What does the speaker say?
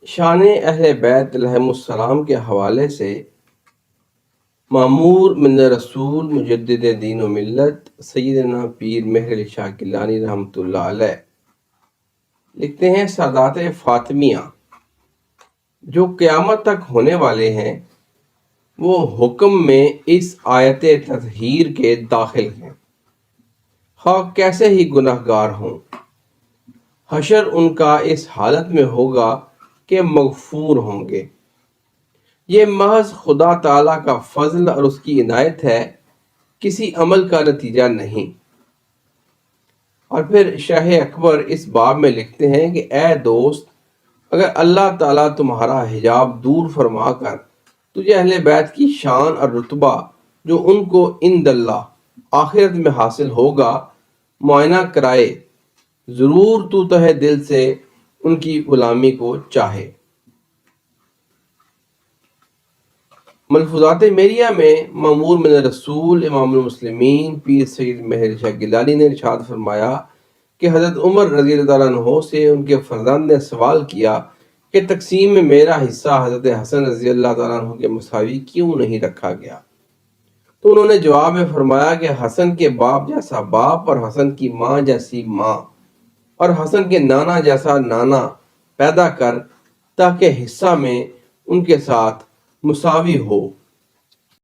شان اہل بیت علیہم السلام کے حوالے سے معمور من رسول مجدد دین و ملت سیدنا پیر مہر علی شاہ گیلانی رحمۃ اللہ علیہ لکھتے ہیں، سادات فاطمیہ جو قیامت تک ہونے والے ہیں وہ حکم میں اس آیت تطہیر کے داخل ہیں، خواہ کیسے ہی گناہ گار ہوں۔ حشر ان کا اس حالت میں ہوگا کہ مغفور ہوں گے۔ یہ محض خدا تعالیٰ کا فضل اور اس کی عنایت ہے، کسی عمل کا نتیجہ نہیں۔ اور پھر شاہ اکبر اس باب میں لکھتے ہیں کہ اے دوست، اگر اللہ تعالیٰ تمہارا حجاب دور فرما کر تجھے اہل بیت کی شان اور رتبہ جو ان کو عند اللہ آخرت میں حاصل ہوگا معائنہ کرائے، ضرور تو تہ دل سے ان کی غلامی کو چاہے۔ ملفوظات میریہ میں معمور من رسول امام المسلمین پیر سید مہر شاہ گیلانی نے ارشاد فرمایا کہ حضرت عمر رضی اللہ عنہ عنہ سے ان کے فرزند نے سوال کیا کہ تقسیم میں میرا حصہ حضرت حسن رضی اللہ تعالیٰ عنہ کے مساوی کیوں نہیں رکھا گیا؟ تو انہوں نے جواب میں فرمایا کہ حسن کے باپ جیسا باپ اور حسن کی ماں جیسی ماں اور حسن کے نانا جیسا نانا پیدا کر تاکہ حصہ میں ان کے ساتھ مساوی ہو۔